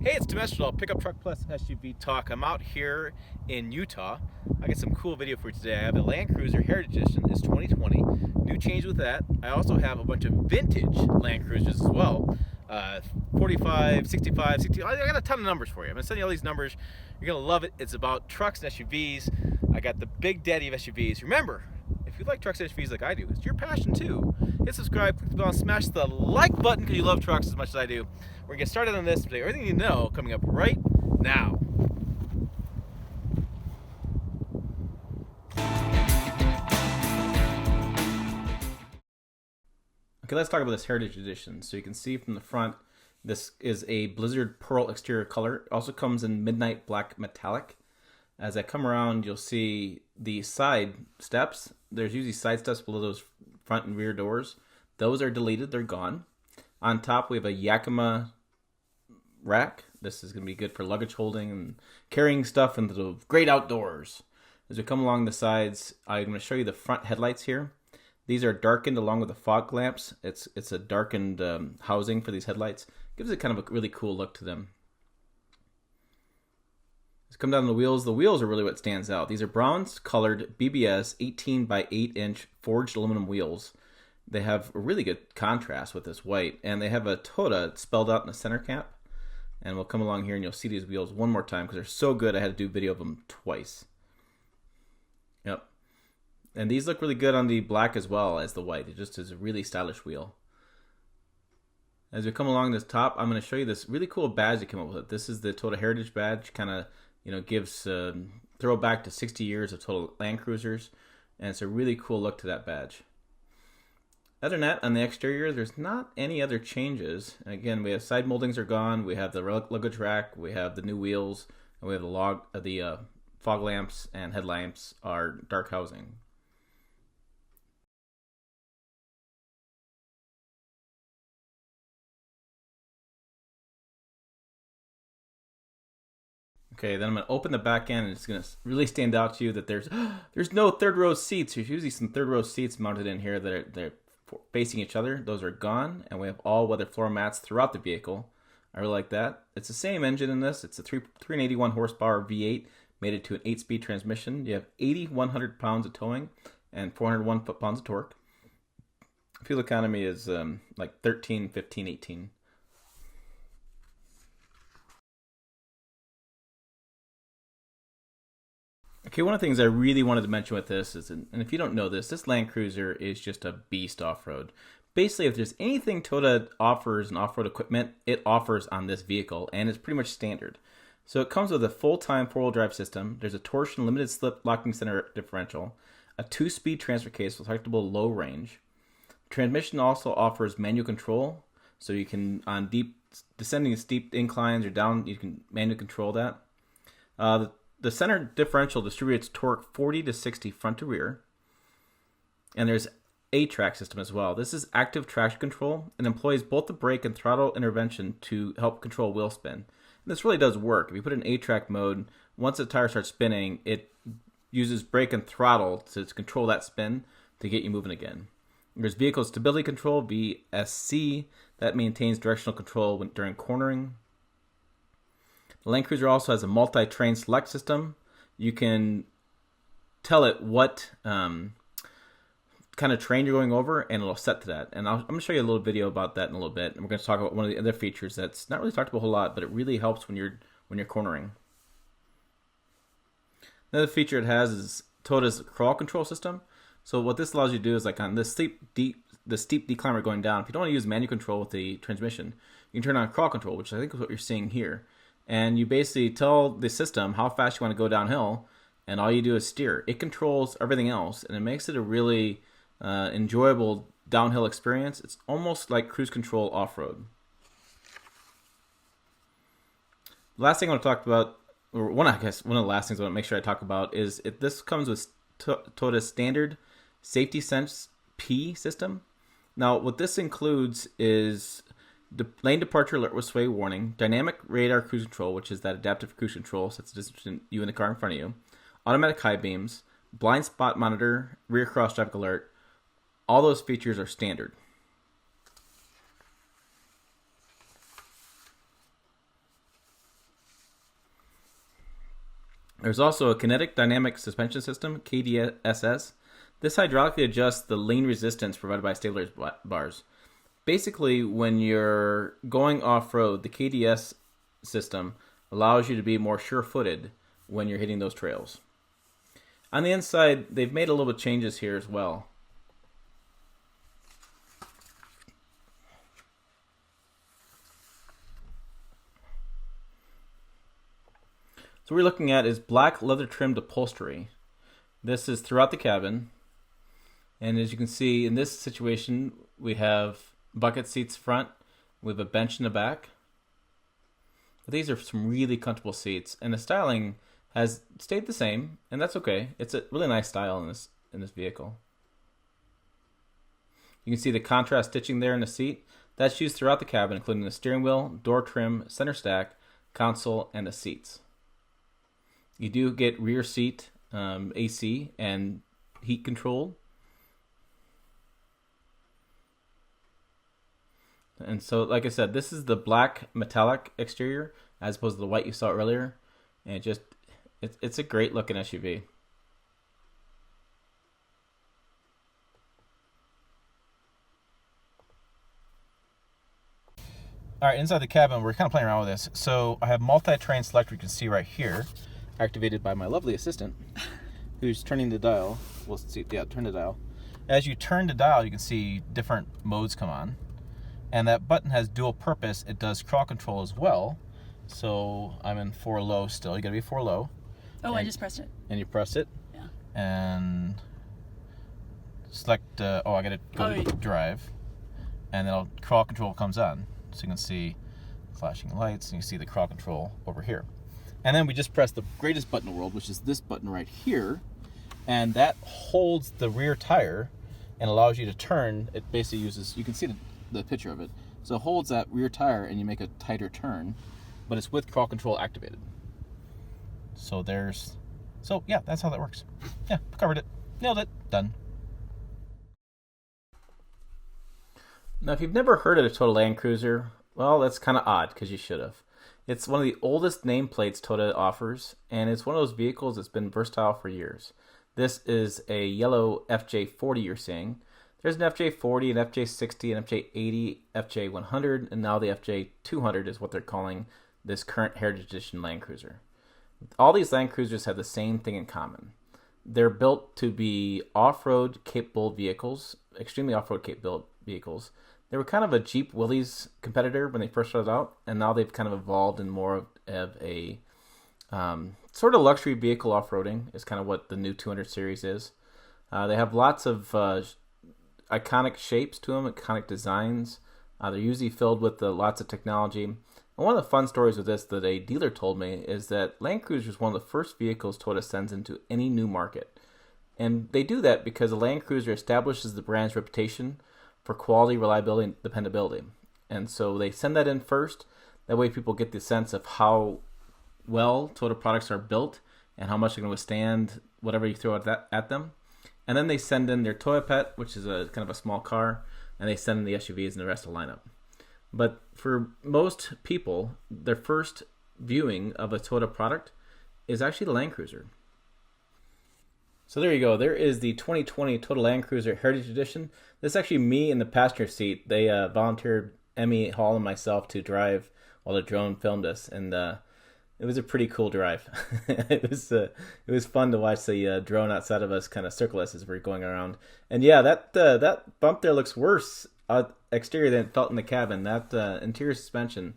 Hey, it's Dimensional Pickup Truck Plus SUV Talk. I'm out here in Utah. I got some cool video for you today. I have a Land Cruiser Heritage Edition. It's 2020. New change with that. I also have a bunch of vintage Land Cruisers as well. 45, 65, 60. I got a ton of numbers for you. I'm going to send you all these numbers. You're going to love it. It's about trucks and SUVs. I got the big daddy of SUVs. Remember, if you like trucks and SUVs like I do, it's your passion too. Hit subscribe, click the bell, smash the like button because you love trucks as much as I do. We're gonna get started on this today. Everything you know coming up right now. Okay, let's talk about this Heritage Edition. So you can see from the front, this is a Blizzard Pearl exterior color. It also comes in Midnight Black Metallic. As I come around, you'll see the side steps. There's usually side steps below those front and rear doors. Those are deleted, they're gone. On top, we have a Yakima rack. This is going to be good for luggage holding and carrying stuff into the great outdoors. As we come along the sides, I'm going to show you the front headlights here. These are darkened along with the fog lamps. It's a darkened housing for these headlights. Gives it kind of a really cool look to them. Let's come down to the wheels. The wheels are really what stands out. These are bronze colored BBS 18 by 8 inch forged aluminum wheels. They have a really good contrast with this white, and they have a Toda spelled out in the center cap. And we'll come along here and you'll see these wheels one more time because they're so good I had to do video of them twice. Yep. And these look really good on the black as well as the white. It just is a really stylish wheel. As we come along this top, I'm going to show you this really cool badge that came up with it. This is the Total Heritage badge. Kind of, gives throwback to 60 years of Total Land Cruisers. And it's a really cool look to that badge. Other than that, on the exterior, there's not any other changes. Again, we have side moldings are gone. We have the luggage rack. We have the new wheels. And we have the fog lamps and headlamps are dark housing. Okay, then I'm going to open the back end, and it's going to really stand out to you that there's no third row seats. There's usually some third row seats mounted in here that they're facing each other. Those are gone, and we have all-weather floor mats throughout the vehicle. I really like that. It's the same engine in this. It's a 381 horsepower V8 mated to an 8-speed transmission. You have 8,100 pounds of towing and 401 foot-pounds of torque. Fuel economy is like 13, 15, 18. Okay, one of the things I really wanted to mention with this is, and if you don't know this Land Cruiser is just a beast off-road. Basically, if there's anything Toyota offers in off-road equipment, it offers on this vehicle, and it's pretty much standard. So it comes with a full-time four-wheel drive system. There's a torsion limited slip locking center differential, a 2-speed transfer case with selectable low range. Transmission also offers manual control, so you can, on descending steep inclines or down, you can manually control that. The center differential distributes torque 40 to 60 front to rear. And there's a track system as well. This is active traction control and employs both the brake and throttle intervention to help control wheel spin. And this really does work. If you put it in A-track mode, once the tire starts spinning, it uses brake and throttle to control that spin to get you moving again. There's vehicle stability control, VSC, that maintains directional control during cornering. The Land Cruiser also has a multi-train select system. You can tell it what kind of train you're going over, and it'll set to that. And I'm going to show you a little video about that in a little bit. And we're going to talk about one of the other features that's not really talked about a whole lot, but it really helps when you're cornering. Another feature it has is Toyota's crawl control system. So what this allows you to do is, like on this steep decline we're going down, if you don't want to use manual control with the transmission, you can turn on crawl control, which I think is what you're seeing here. And you basically tell the system how fast you want to go downhill, and all you do is steer. It controls everything else, and it makes it a really enjoyable downhill experience. It's almost like cruise control off-road. The last thing I want to talk about, or one of the last things I want to make sure I talk about is this comes with Toyota's standard Safety Sense P system. Now, what this includes is the lane departure alert with sway warning, dynamic radar cruise control, which is that adaptive cruise control, sets the distance between you and the car in front of you, automatic high beams, blind spot monitor, rear cross traffic alert. All those features are standard. There's also a kinetic dynamic suspension system, KDSS. This hydraulically adjusts the lane resistance provided by stabilizer bars. Basically, when you're going off-road, the KDS system allows you to be more sure-footed when you're hitting those trails. On the inside, they've made a little bit of changes here as well. So what we're looking at is black leather trimmed upholstery. This is throughout the cabin. And as you can see, in this situation, we have bucket seats front. We have a bench in the back. But these are some really comfortable seats. And the styling has stayed the same, and that's okay. It's a really nice style in this vehicle. You can see the contrast stitching there in the seat. That's used throughout the cabin, including the steering wheel, door trim, center stack, console, and the seats. You do get rear seat AC and heat control. And so, like I said, this is the black metallic exterior as opposed to the white you saw earlier. And it's a great looking SUV. All right, inside the cabin, we're kind of playing around with this. So I have multi-terrain selector, you can see right here, activated by my lovely assistant, who's turning the dial. We'll see, yeah, turn the dial. As you turn the dial, you can see different modes come on. And that button has dual purpose. It does crawl control as well. So I'm in 4 low still. You gotta be 4 low. Oh, I just pressed it. And you press it. Yeah. And select, I gotta go to drive. And then crawl control comes on. So you can see flashing lights, and you see the crawl control over here. And then we just press the greatest button in the world, which is this button right here. And that holds the rear tire and allows you to turn. It basically uses, you can see the picture of it. So it holds that rear tire and you make a tighter turn, but it's with crawl control activated. So yeah, that's how that works. Yeah, covered it. Nailed it. Done. Now, if you've never heard of a Toyota Land Cruiser, well, that's kind of odd because you should have. It's one of the oldest nameplates Toyota offers, and it's one of those vehicles that's been versatile for years. This is a yellow FJ40 you're seeing. There's an FJ40, an FJ60, an FJ80, FJ100, and now the FJ200 is what they're calling this current Heritage Edition Land Cruiser. All these Land Cruisers have the same thing in common. They're built to be off-road capable vehicles, extremely off-road capable vehicles. They were kind of a Jeep Willys competitor when they first started out, and now they've kind of evolved in more of a sort of luxury vehicle off-roading is kind of what the new 200 series is. They have lots of iconic shapes to them, iconic designs. They're usually filled with lots of technology. And one of the fun stories with this that a dealer told me is that Land Cruiser is one of the first vehicles Toyota sends into any new market. And they do that because the Land Cruiser establishes the brand's reputation for quality, reliability, and dependability. And so they send that in first. That way people get the sense of how well Toyota products are built and how much they're going to withstand whatever you throw at them. And then they send in their Toyota Pet, which is a kind of a small car, and they send in the SUVs and the rest of the lineup. But for most people, their first viewing of a Toyota product is actually the Land Cruiser. So there you go. There is the 2020 Toyota Land Cruiser Heritage Edition. This is actually me in the passenger seat. They volunteered Emmy Hall and myself to drive while the drone filmed us, and it was a pretty cool drive. It was fun to watch the drone outside of us kind of circle us as we're going around. And yeah, that bump there looks worse exterior than it felt in the cabin. That interior suspension,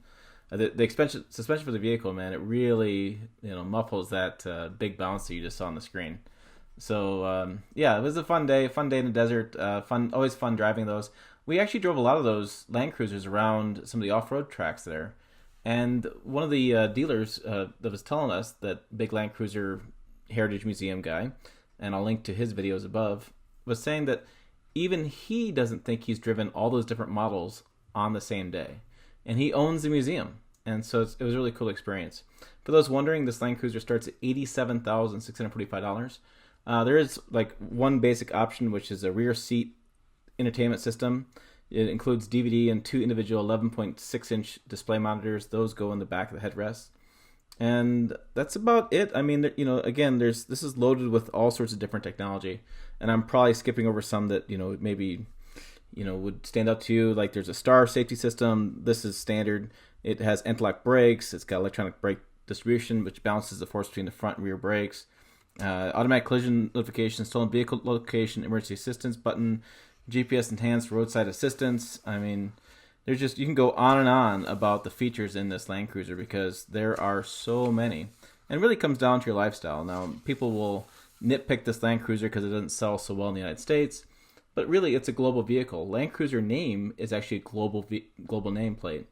the suspension for the vehicle, man, it really muffles that big bounce that you just saw on the screen. So yeah, it was a fun day in the desert. Always fun driving those. We actually drove a lot of those Land Cruisers around some of the off-road tracks there. And one of the dealers that was telling us, that big Land Cruiser Heritage Museum guy, and I'll link to his videos above, was saying that even he doesn't think he's driven all those different models on the same day. And he owns the museum. And so it was a really cool experience. For those wondering, this Land Cruiser starts at $87,645. There is like one basic option, which is a rear seat entertainment system. It includes DVD and 2 individual 11.6-inch display monitors. Those go in the back of the headrest. And that's about it. I mean, again, this is loaded with all sorts of different technology, and I'm probably skipping over some that maybe would stand out to you. Like there's a star safety system. This is standard. It has anti-lock brakes. It's got electronic brake distribution, which balances the force between the front and rear brakes. Automatic collision notification, stolen vehicle location, emergency assistance button, GPS enhanced roadside assistance. I mean, you can go on and on about the features in this Land Cruiser because there are so many. And it really comes down to your lifestyle. Now, people will nitpick this Land Cruiser because it doesn't sell so well in the United States, but really it's a global vehicle. Land Cruiser name is actually a global nameplate.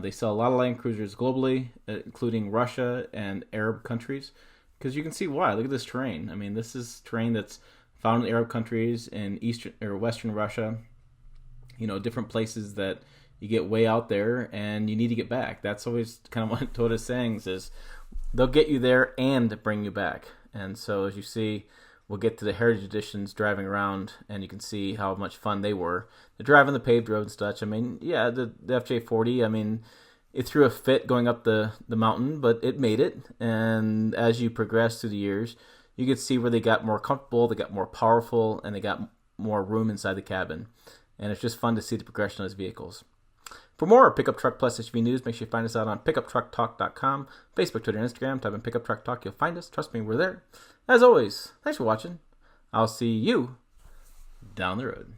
They sell a lot of Land Cruisers globally, including Russia and Arab countries, because you can see why. Look at this terrain. I mean, this is terrain that's found in Arab countries in eastern or western Russia. Different places that you get way out there and you need to get back. That's always kind of what Toyota's saying is they'll get you there and bring you back. And so as you see, we'll get to the Heritage Editions driving around, and you can see how much fun they were. The drive on the paved road and such. I mean, yeah, the FJ40, I mean, it threw a fit going up the mountain, but it made it. And as you progress through the years, you could see where they got more comfortable, they got more powerful, and they got more room inside the cabin. And it's just fun to see the progression of those vehicles. For more Pickup Truck Plus SUV news, make sure you find us out on pickuptrucktalk.com, Facebook, Twitter, and Instagram. Type in Pickup Truck Talk, you'll find us. Trust me, we're there. As always, thanks for watching. I'll see you down the road.